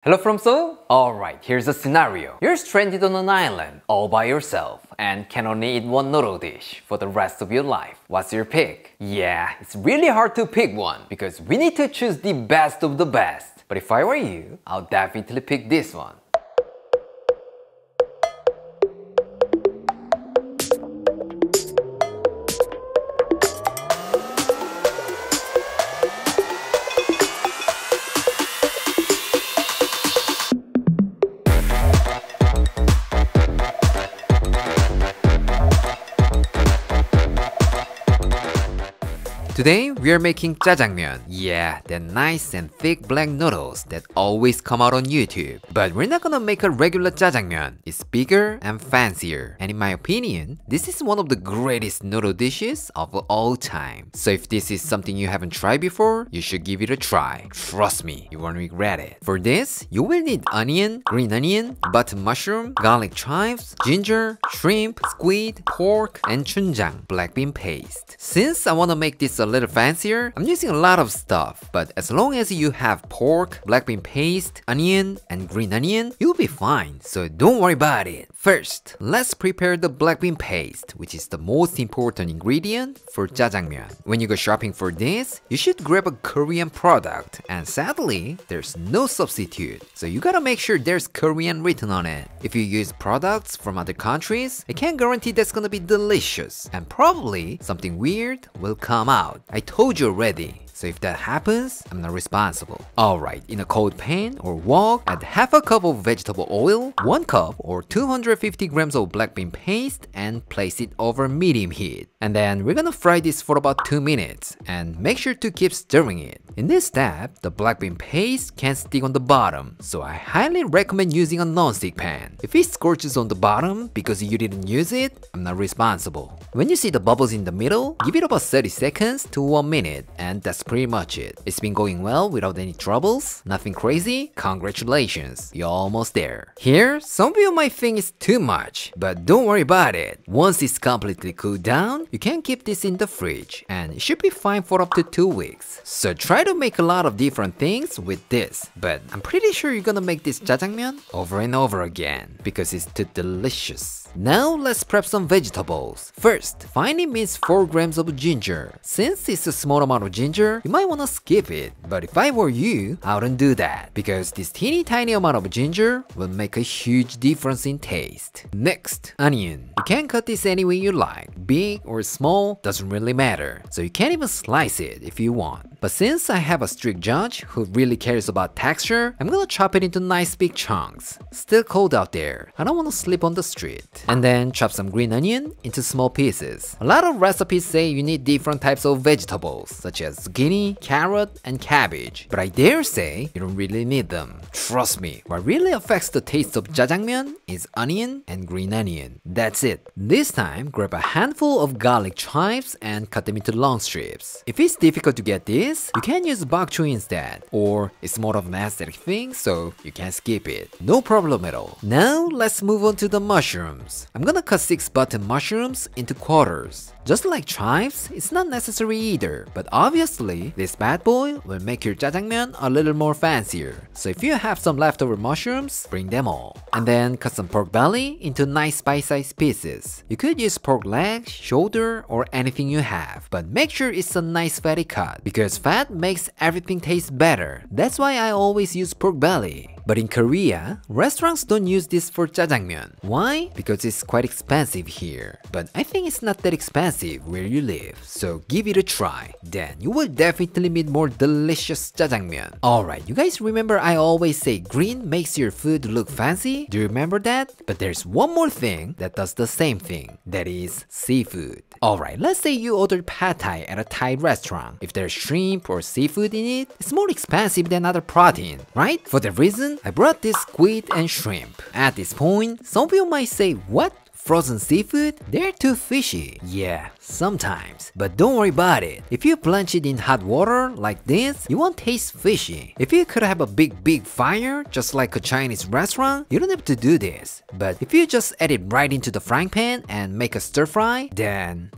Hello from Seoul? Alright, here's a scenario. You're stranded on an island all by yourself and can only eat one noodle dish for the rest of your life. What's your pick? Yeah, it's really hard to pick one because we need to choose the best of the best. But if I were you, I'll definitely pick this one. Today, we are making jjajangmyeon. Yeah, the nice and thick black noodles that always come out on YouTube. But we're not gonna make a regular jjajangmyeon. It's bigger and fancier. And in my opinion, this is one of the greatest noodle dishes of all time. So if this is something you haven't tried before, you should give it a try. Trust me, you won't regret it. For this, you will need onion, green onion, button mushroom, garlic chives, ginger, shrimp, squid, pork, and chunjang, black bean paste. Since I wanna make this a little fancier, I'm using a lot of stuff, but as long as you have pork, black bean paste, onion, and green onion, you'll be fine, so don't worry about it. First, let's prepare the black bean paste, which is the most important ingredient for jjajangmyeon. When you go shopping for this, you should grab a Korean product, and sadly, there's no substitute, so you gotta make sure there's Korean written on it. If you use products from other countries, I can't guarantee that's gonna be delicious, and probably something weird will come out. I told you already. So if that happens, I'm not responsible. Alright, in a cold pan or wok, add half a cup of vegetable oil, 1 cup or 250 grams of black bean paste, and place it over medium heat. And then we're gonna fry this for about 2 minutes, and make sure to keep stirring it. In this step, the black bean paste can stick on the bottom, so I highly recommend using a non-stick pan. If it scorches on the bottom because you didn't use it, I'm not responsible. When you see the bubbles in the middle, give it about 30 seconds to 1 minute, and that's pretty much it. It's been going well without any troubles, nothing crazy. Congratulations, you're almost there. Here, some of you might think it's too much, but don't worry about it. Once it's completely cooled down, you can keep this in the fridge, and it should be fine for up to 2 weeks. So try to make a lot of different things with this, but I'm pretty sure you're gonna make this jjajangmyeon over and over again because it's too delicious. Now let's prep some vegetables. First, finely mince 4 grams of ginger. Since it's a small amount of ginger, you might wanna skip it, but if I were you, I wouldn't do that because this teeny tiny amount of ginger will make a huge difference in taste. Next, onion. You can cut this any way you like, big or small, doesn't really matter, so you can even slice it if you want. But since I have a strict judge who really cares about texture, I'm gonna chop it into nice big chunks. Still cold out there, I don't wanna sleep on the street. And then chop some green onion into small pieces. A lot of recipes say you need different types of vegetables, such as zucchini, carrot, and cabbage. But I dare say you don't really need them. Trust me, what really affects the taste of jjajangmyeon is onion and green onion. That's it. This time, grab a handful of garlic chives and cut them into long strips. If it's difficult to get this, you can use bok choy instead, or it's more of an aesthetic thing, so you can skip it. No problem at all. Now, let's move on to the mushrooms. I'm gonna cut 6 button mushrooms into quarters. Just like chives, it's not necessary either, but obviously, this bad boy will make your jjajangmyeon a little more fancier. So if you have some leftover mushrooms, bring them all. And then cut some pork belly into nice bite-sized pieces. You could use pork leg, shoulder, or anything you have, but make sure it's a nice fatty cut, because fat makes everything taste better. That's why I always use pork belly. But in Korea, restaurants don't use this for jjajangmyeon. Why? Because it's quite expensive here. But I think it's not that expensive where you live, so give it a try. Then you will definitely meet more delicious jjajangmyeon. Alright, you guys remember I always say green makes your food look fancy? Do you remember that? But there's one more thing that does the same thing. That is seafood. Alright, let's say you ordered pad thai at a Thai restaurant. If there's shrimp or seafood in it, it's more expensive than other protein, right? For that reason, I brought this squid and shrimp. At this point, some of you might say, what? Frozen seafood? They're too fishy. Yeah, sometimes. But don't worry about it. If you blanch it in hot water like this, you won't taste fishy. If you could have a big fire, just like a Chinese restaurant, you don't have to do this. But if you just add it right into the frying pan and make a stir fry, then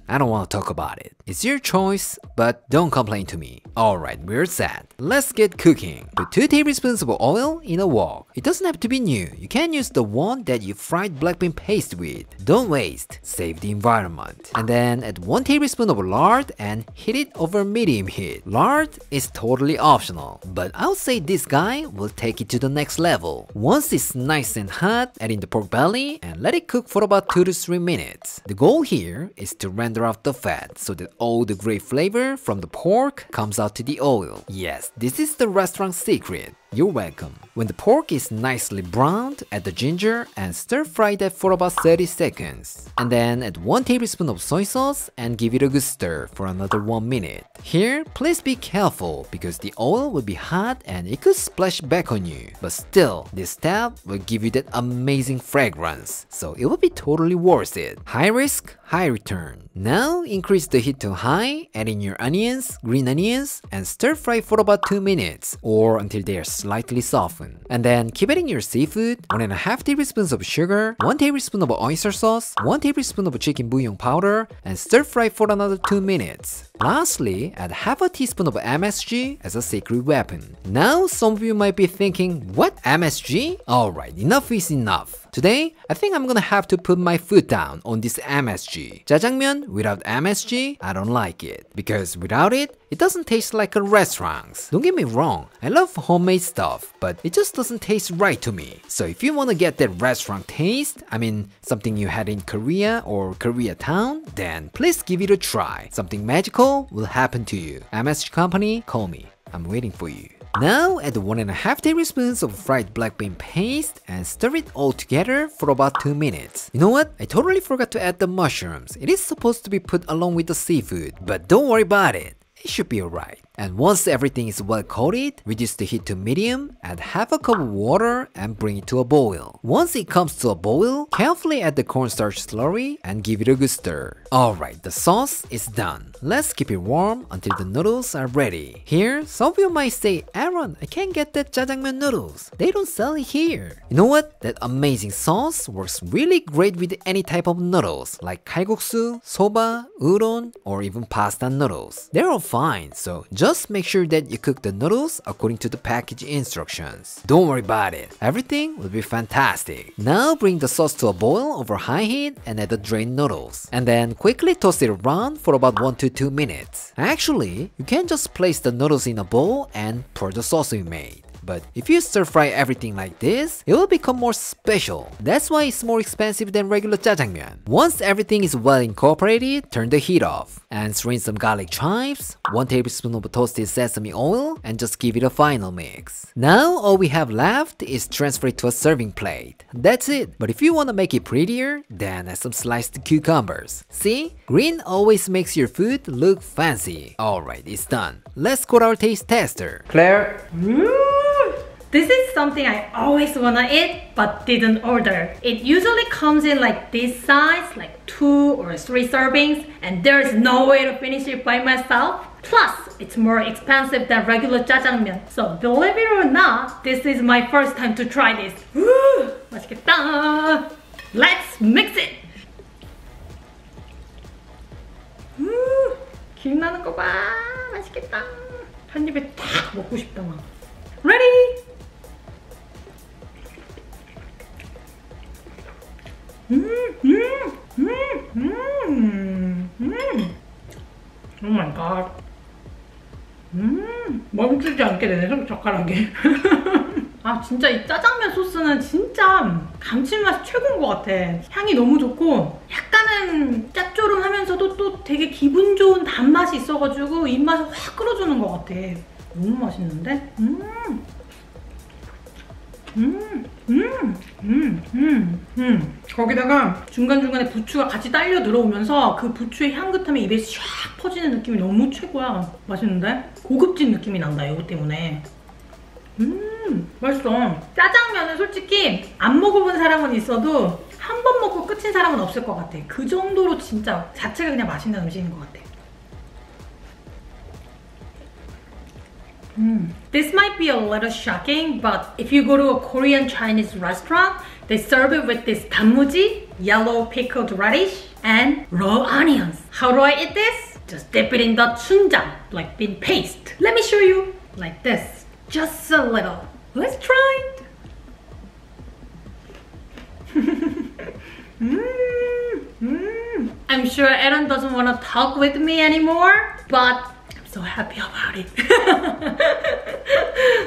I don't want to talk about it. It's your choice, but don't complain to me. Alright, we're set. Let's get cooking. Put 2 tablespoons of oil in a wok. It doesn't have to be new. You can use the one that you fried black bean paste with. Don't waste. Save the environment. And then add 1 tablespoon of lard and heat it over medium heat. Lard is totally optional, but I would say this guy will take it to the next level. Once it's nice and hot, add in the pork belly and let it cook for about 2 to 3 minutes. The goal here is to render off the fat so that all the great flavor from the pork comes out to the oil. Yes, this is the restaurant secret. You're welcome. When the pork is nicely browned, add the ginger and stir fry that for about 30 seconds. And then add 1 tablespoon of soy sauce and give it a good stir for another 1 minute. Here, please be careful because the oil will be hot and it could splash back on you. But still, this step will give you that amazing fragrance, so it will be totally worth it. High risk, high return. Now increase the heat to high, add in your onions, green onions, and stir fry for about 2 minutes or until they are slightly softened. And then keep adding your seafood, 1.5 tablespoons of sugar, 1 tablespoon of oyster sauce, 1 tablespoon of chicken bouillon powder, and stir fry for another 2 minutes. Lastly, add half a teaspoon of MSG as a secret weapon. Now some of you might be thinking, what MSG? Alright, enough is enough. Today, I think I'm gonna have to put my foot down on this MSG. Jjajangmyeon without MSG, I don't like it. Because without it, it doesn't taste like a restaurant. Don't get me wrong, I love homemade stuff, but it just doesn't taste right to me. So if you wanna get that restaurant taste, I mean something you had in Korea or Koreatown, then please give it a try. Something magical will happen to you. MSG company, call me. I'm waiting for you. Now add 1.5 tablespoons of fried black bean paste and stir it all together for about 2 minutes. You know what? I totally forgot to add the mushrooms. It is supposed to be put along with the seafood, but don't worry about it. It should be alright. And once everything is well coated, reduce the heat to medium, add half a cup of water and bring it to a boil. Once it comes to a boil, carefully add the cornstarch slurry and give it a good stir. Alright, the sauce is done. Let's keep it warm until the noodles are ready. Here, some of you might say, Aaron, I can't get that jjajangmyeon noodles. They don't sell it here. You know what? That amazing sauce works really great with any type of noodles like kalguksu, soba, udon, or even pasta noodles. They're all fine, so just make sure that you cook the noodles according to the package instructions. Don't worry about it. Everything will be fantastic. Now bring the sauce to a boil over high heat and add the drained noodles. And then quickly toss it around for about 1 to 2 minutes. Actually, you can just place the noodles in a bowl and pour the sauce you made. But if you stir fry everything like this, it will become more special. That's why it's more expensive than regular jjajangmyeon. Once everything is well incorporated, turn the heat off. And stir in some garlic chives, 1 tablespoon of toasted sesame oil, and just give it a final mix. Now all we have left is transfer it to a serving plate. That's it. But if you want to make it prettier, then add some sliced cucumbers. See? Green always makes your food look fancy. Alright, it's done. Let's go to our taste tester. Claire? This is something I always wanna eat but didn't order. It usually comes in like this size, like 2 or 3 servings, and there's no way to finish it by myself. Plus, it's more expensive than regular jjajangmyeon. So believe it or not, this is my first time to try this. Woo! 맛있겠다! Let's mix it! 김 나는 거 봐! 맛있겠다! 한 입에 탁 먹고 싶다 막. Ready? Oh my god. 멈추지 않게 되네, 젓가락이. 아, 진짜 이 짜장면 소스는 진짜 감칠맛이 최고인 것 같아. 향이 너무 좋고 약간은 짭조름하면서도 또 되게 기분 좋은 단맛이 있어가지고 입맛을 확 끌어주는 것 같아. 너무 맛있는데? 거기다가 중간중간에 부추가 같이 딸려 들어오면서 그 부추의 향긋함이 입에 샥 퍼지는 느낌이 너무 최고야. 맛있는데? 고급진 느낌이 난다, 이거 때문에. 맛있어. 짜장면은 솔직히 안 먹어본 사람은 있어도 한 번 먹고 끝인 사람은 없을 것 같아. 그 정도로 진짜 자체가 그냥 맛있는 음식인 것 같아. This might be a little shocking, but if you go to a Korean Chinese restaurant, they serve it with this 단무지, yellow pickled radish, and raw onions. How do I eat this? Just dip it in the chunjang, like in paste. Let me show you. Like this. Just a little. Let's try it. I'm sure Aaron doesn't want to talk with me anymore, but I'm so happy about it.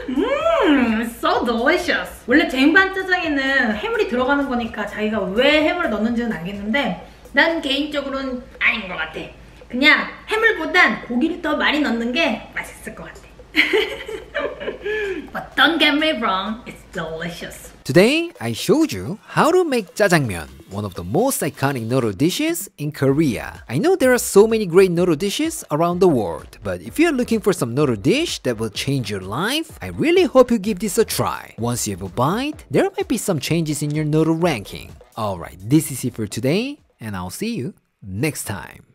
It's so delicious. 원래 쟁반 짜장에는 해물이 들어가는 거니까 자기가 왜 해물을 넣는지는 알겠는데 난 개인적으로는 아닌 것 같아. 그냥 해물보단 고기를 더 많이 넣는 게 맛있을 것 같아. But don't get me wrong, it's delicious. Today, I showed you how to make jjajangmyeon, one of the most iconic noodle dishes in Korea. I know there are so many great noodle dishes around the world, but if you're looking for some noodle dish that will change your life, I really hope you give this a try. Once you have a bite, there might be some changes in your noodle ranking. Alright, this is it for today, and I'll see you next time.